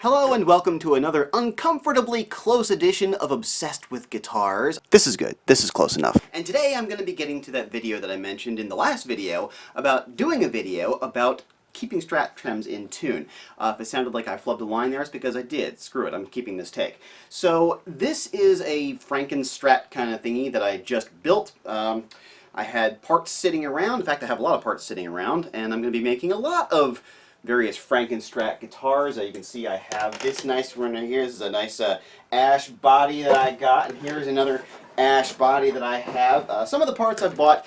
Hello and welcome to another uncomfortably close edition of Obsessed with Guitars. This is good. This is close enough. And today I'm going to be getting to that video that I mentioned in the last video about doing a video about keeping Strat Trems in tune. If it sounded like I flubbed a line there, it's because I did. Screw it, I'm keeping this take. So this is a Franken-Strat kind of thingy that I just built. I had parts sitting around. In fact, I have a lot of parts sitting around, and I'm going to be making a lot of various Franken-Strat guitars. You can see I have this nice one right here. This is a nice ash body that I got, and here's another ash body that I have. Some of the parts I've bought,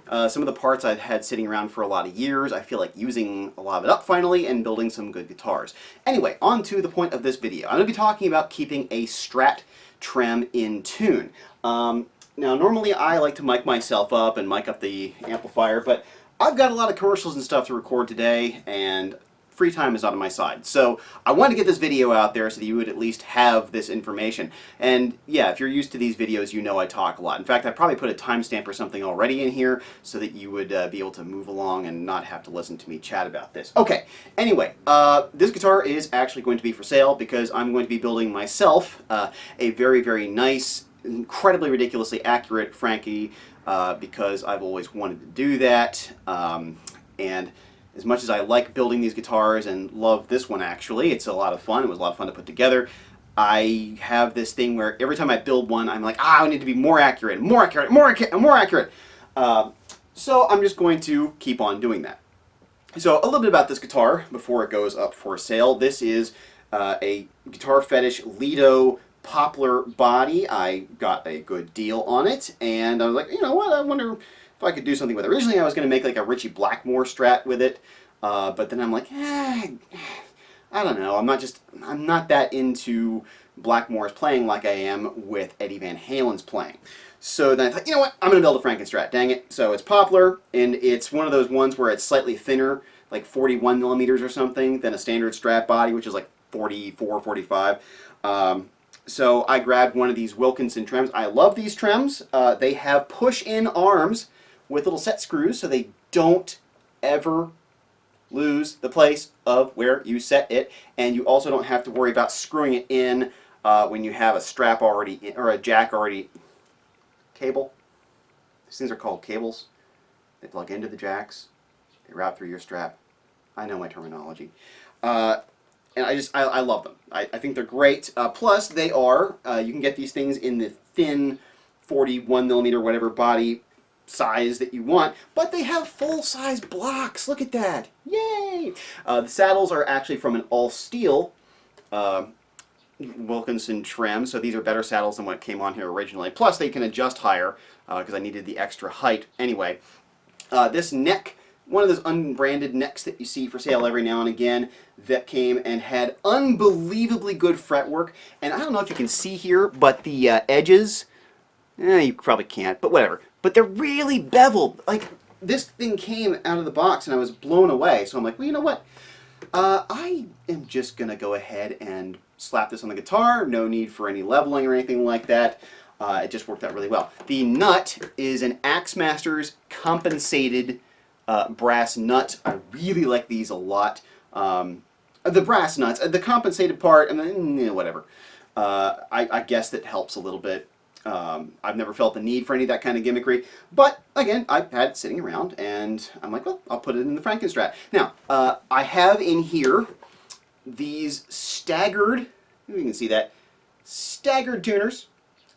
some of the parts I've had sitting around for a lot of years. I feel like using a lot of it up finally and building some good guitars. Anyway, on to the point of this video. I'm going to be talking about keeping a Strat Trem in tune. Now, normally I like to mic myself up and mic up the amplifier, but I've got a lot of commercials and stuff to record today, and free time is not on my side. So I wanted to get this video out there so that you would at least have this information. And yeah, if you're used to these videos, you know I talk a lot. In fact, I probably put a timestamp or something already in here so that you would be able to move along and not have to listen to me chat about this. Okay, anyway, this guitar is actually going to be for sale because I'm going to be building myself a very, very nice, incredibly ridiculously accurate Frankie because I've always wanted to do that. And as much as I like building these guitars and love this one actually, it's a lot of fun. It was a lot of fun to put together. I have this thing where every time I build one, I'm like, I need to be more accurate, more accurate, more accurate, more accurate. So I'm just going to keep on doing that. So a little bit about this guitar before it goes up for sale. This is a Guitar Fetish Lido poplar body. I got a good deal on it, and I was like, you know what, I wonder if I could do something with it. Originally I was going to make like a Richie Blackmore Strat with it, but then I'm like, I don't know, I'm not that into Blackmore's playing like I am with Eddie Van Halen's playing. So then I thought, you know what, I'm going to build a Franken-Strat, dang it. So it's poplar, and it's one of those ones where it's slightly thinner, like 41 millimeters or something, than a standard Strat body, which is like 44, 45. So I grabbed one of these Wilkinson trems. I love these trems. They have push-in arms with little set screws so they don't ever lose the place of where you set it, and you also don't have to worry about screwing it in when you have a strap already in, or a jack already. Cable? These things are called cables. They plug into the jacks. They route through your strap. I know my terminology. And I love them. I think they're great. Plus, they are, you can get these things in the thin 41 millimeter whatever body size that you want, but they have full-size blocks. Look at that. Yay! The saddles are actually from an all-steel Wilkinson trem, so these are better saddles than what came on here originally. Plus, they can adjust higher because I needed the extra height. Anyway, this neck, one of those unbranded necks that you see for sale every now and again, that came and had unbelievably good fretwork. And I don't know if you can see here, but the edges, you probably can't, but whatever. But they're really beveled. Like, this thing came out of the box and I was blown away. So I'm like, well, you know what? I am just going to go ahead and slap this on the guitar. No need for any leveling or anything like that. It just worked out really well. The nut is an Axmasters compensated brass nut. I really like these a lot. The brass nuts, the compensated part, and then whatever. I guess that helps a little bit. I've never felt the need for any of that kind of gimmickry, but again, I've had it sitting around, and I'm like, well, I'll put it in the Franken-Strat. Now, I have in here these Staggered, you can see that, Staggered tuners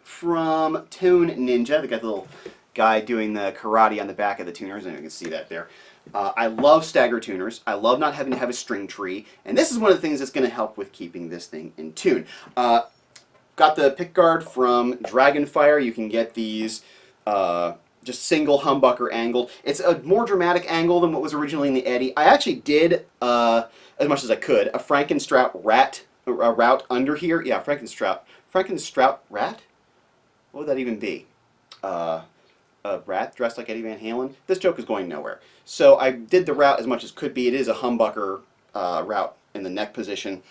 from Tone Ninja. They got the little guy doing the karate on the back of the tuners, and you can see that there. I love Staggered tuners. I love not having to have a string tree, and this is one of the things that's going to help with keeping this thing in tune. Got the pickguard from Dragonfire. You can get these just single humbucker angled. It's a more dramatic angle than what was originally in the Eddie. I actually did, as much as I could, a Franken-Strat route under here. Yeah, Franken-Strat rat? What would that even be? A rat dressed like Eddie Van Halen? This joke is going nowhere. So I did the route as much as could be. It is a humbucker route in the neck position.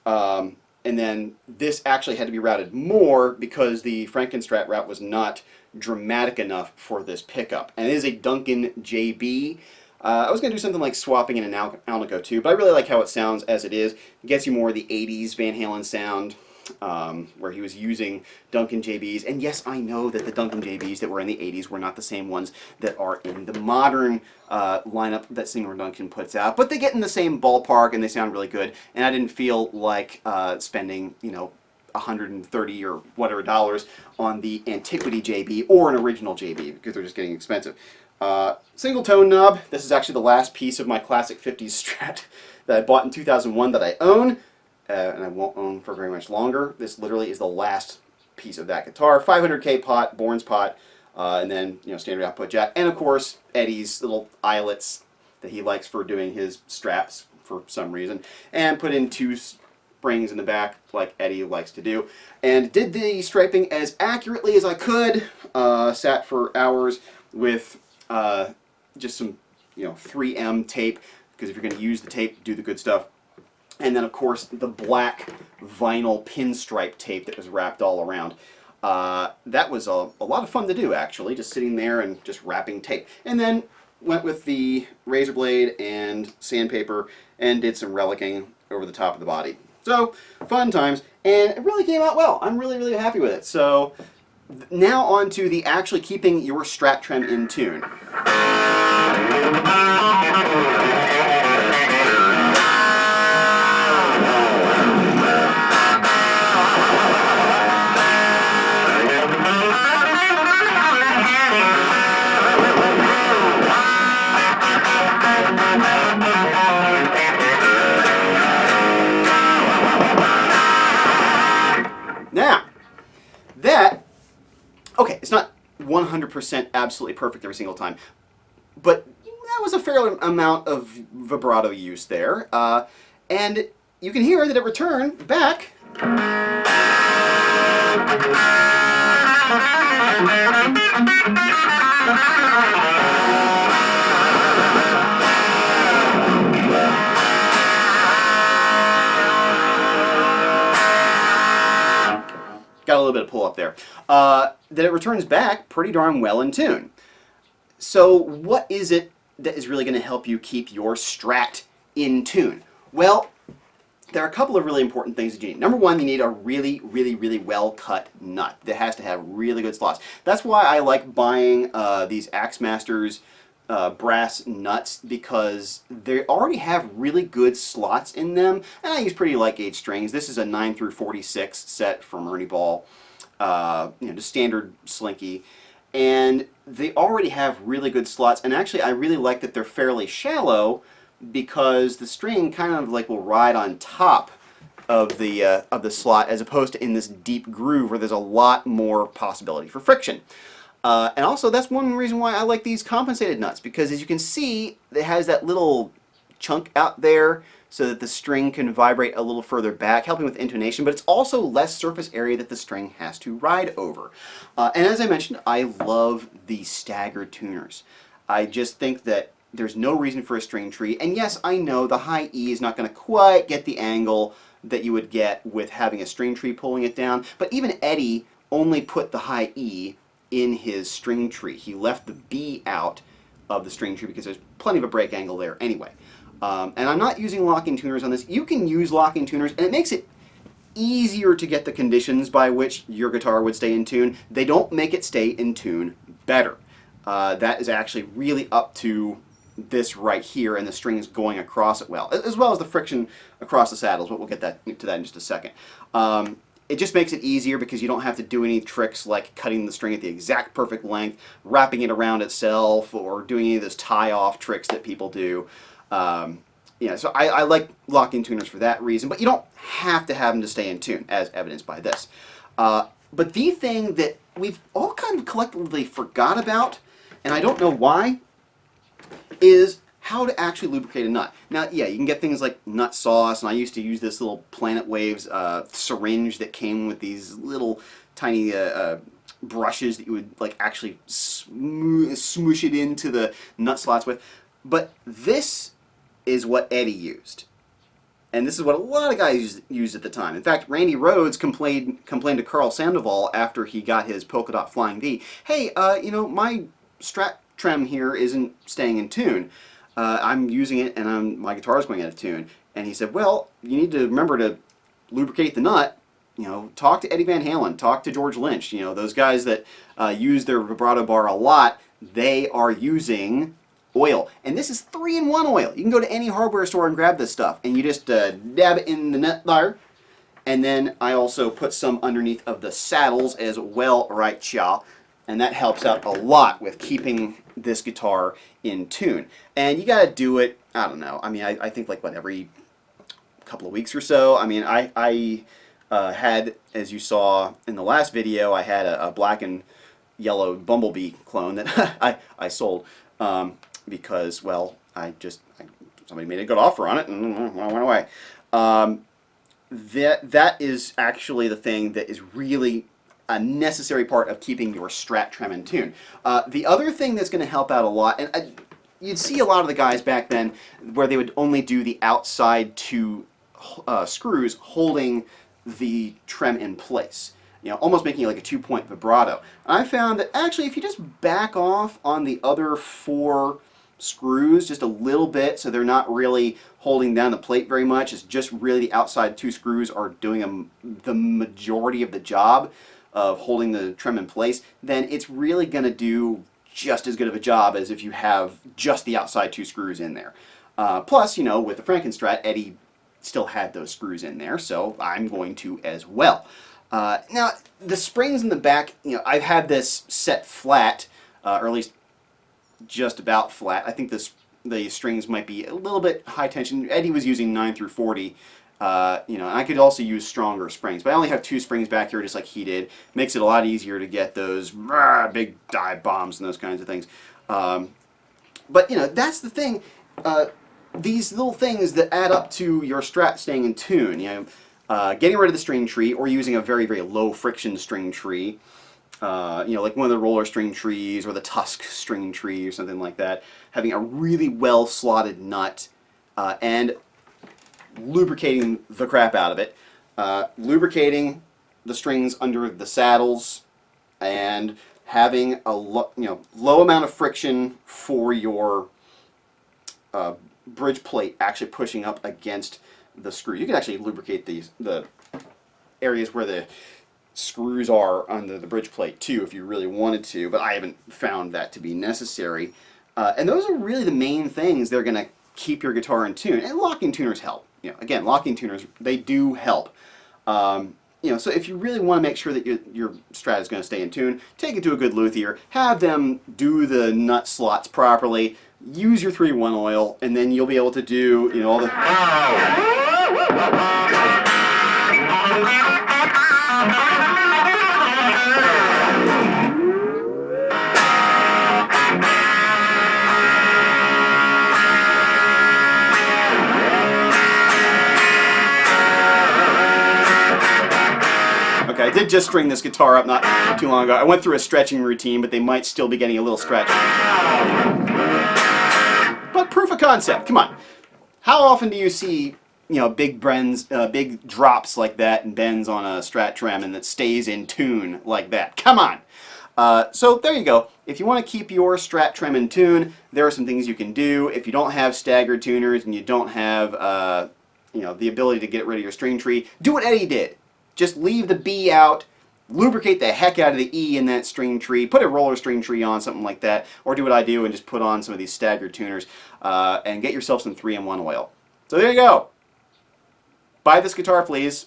And then this actually had to be routed more because the Franken-Strat route was not dramatic enough for this pickup. And it is a Duncan JB. I was going to do something like swapping in an Alnico too, but I really like how it sounds as it is. It gets you more of the 80s Van Halen sound, where he was using Duncan JBs. And yes, I know that the Duncan JBs that were in the 80s were not the same ones that are in the modern lineup that Seymour Duncan puts out, but they get in the same ballpark and they sound really good. And I didn't feel like spending, you know, $130 or whatever dollars on the Antiquity JB or an original JB because they're just getting expensive. Single tone knob. This is actually the last piece of my classic 50s Strat that I bought in 2001 that I own, and I won't own for very much longer. This literally is the last piece of that guitar. 500K pot, Bourne's pot, and then, you know, standard output jack, and of course Eddie's little eyelets that he likes for doing his straps for some reason, and put in 2 springs in the back like Eddie likes to do, and did the striping as accurately as I could. Sat for hours with just some, you know, 3M tape, because if you're going to use the tape, do the good stuff. And then of course the black vinyl pinstripe tape that was wrapped all around. That was a lot of fun to do, actually, just sitting there and just wrapping tape. And then went with the razor blade and sandpaper and did some relicking over the top of the body. So, fun times, and it really came out well. I'm really, really happy with it. So, now on to the actually keeping your Strat Trem in tune. Now, okay, it's not 100% absolutely perfect every single time, but that was a fair amount of vibrato use there, and you can hear that it returned back. Got a little bit of pull up there. That it returns back pretty darn well in tune. So what is it that is really going to help you keep your Strat in tune? Well, there are a couple of really important things that you need. Number one, you need a really, really, really well-cut nut that has to have really good slots. That's why I like buying these Axemasters brass nuts, because they already have really good slots in them, and I use pretty light gauge strings. This is a 9 through 46 set from Ernie Ball, you know, just standard slinky, and they already have really good slots. And actually, I really like that they're fairly shallow, because the string kind of like will ride on top of the slot, as opposed to in this deep groove where there's a lot more possibility for friction. And also, that's one reason why I like these compensated nuts, because as you can see, it has that little chunk out there so that the string can vibrate a little further back, helping with intonation, but it's also less surface area that the string has to ride over. And as I mentioned, I love the staggered tuners. I just think that there's no reason for a string tree, and yes, I know the high E is not going to quite get the angle that you would get with having a string tree pulling it down, but even Eddie only put the high E in his string tree. He left the B out of the string tree because there's plenty of a break angle there anyway. And I'm not using locking tuners on this. You can use locking tuners, and it makes it easier to get the conditions by which your guitar would stay in tune. They don't make it stay in tune better. That is actually really up to this right here and the strings going across it well as the friction across the saddles, but we'll get to that in just a second. It just makes it easier because you don't have to do any tricks like cutting the string at the exact perfect length, wrapping it around itself, or doing any of those tie-off tricks that people do. Yeah, so I like locking tuners for that reason, but you don't have to have them to stay in tune, as evidenced by this. But the thing that we've all kind of collectively forgot about, and I don't know why, is how to actually lubricate a nut. Now, yeah, you can get things like nut sauce, and I used to use this little Planet Waves syringe that came with these little tiny brushes that you would like actually smoosh it into the nut slots with. But this is what Eddie used. And this is what a lot of guys used at the time. In fact, Randy Rhoads complained to Carl Sandoval after he got his Polka Dot Flying V, hey, you know, my Strat Trem here isn't staying in tune. I'm using it and my guitar is going out of tune. And he said, well, you need to remember to lubricate the nut. You know, talk to Eddie Van Halen, talk to George Lynch. You know, those guys that use their vibrato bar a lot, they are using oil. And this is 3-in-1 oil. You can go to any hardware store and grab this stuff. And you just dab it in the nut there. And then I also put some underneath of the saddles as well, right, y'all. And that helps out a lot with keeping this guitar in tune. And you got to do it, I don't know, I mean, I think like, what, every couple of weeks or so? I mean, I had, as you saw in the last video, I had a black and yellow Bumblebee clone that I sold because, well, somebody made a good offer on it and I went away. That is actually the thing that is really a necessary part of keeping your Strat Trem in tune. The other thing that's going to help out a lot, and you'd see a lot of the guys back then where they would only do the outside two screws holding the trem in place. You know, almost making it like a 2-point vibrato. I found that actually if you just back off on the other 4 screws just a little bit so they're not really holding down the plate very much, it's just really the outside 2 screws are doing the majority of the job of holding the trem in place, then it's really going to do just as good of a job as if you have just the outside 2 screws in there. Plus, you know, with the Frankenstrat, Eddie still had those screws in there, so I'm going to as well. Now, the springs in the back, you know, I've had this set flat, or at least just about flat. I think the strings might be a little bit high tension. Eddie was using 9 through 40. You know, and I could also use stronger springs, but I only have 2 springs back here just like he did. Makes it a lot easier to get those big dive bombs and those kinds of things. But, you know, that's the thing. These little things that add up to your Strat staying in tune. You know, getting rid of the string tree or using a very, very low friction string tree. You know, like one of the roller string trees or the tusk string tree or something like that. Having a really well slotted nut and lubricating the crap out of it, lubricating the strings under the saddles, and having a low amount of friction for your bridge plate actually pushing up against the screw. You can actually lubricate the areas where the screws are under the bridge plate too if you really wanted to, but I haven't found that to be necessary. And those are really the main things that are going to keep your guitar in tune. And locking tuners help. You know, again, locking tuners, they do help. You know, so if you really want to make sure that your Strat is going to stay in tune, take it to a good luthier, have them do the nut slots properly, use your 3-in-1 oil, and then you'll be able to do, you know, all the... Okay, I did just string this guitar up not too long ago. I went through a stretching routine, but they might still be getting a little stretch. But proof of concept, come on. How often do you see, you know, big drops like that and bends on a Strat Trem and that stays in tune like that? Come on. So there you go. If you want to keep your Strat Trem in tune, there are some things you can do. If you don't have staggered tuners and you don't have, you know, the ability to get rid of your string tree, do what Eddie did. Just leave the B out, lubricate the heck out of the E in that string tree, put a roller string tree on, something like that, or do what I do and just put on some of these staggered tuners and get yourself some 3-in-1 oil. So there you go. Buy this guitar, please.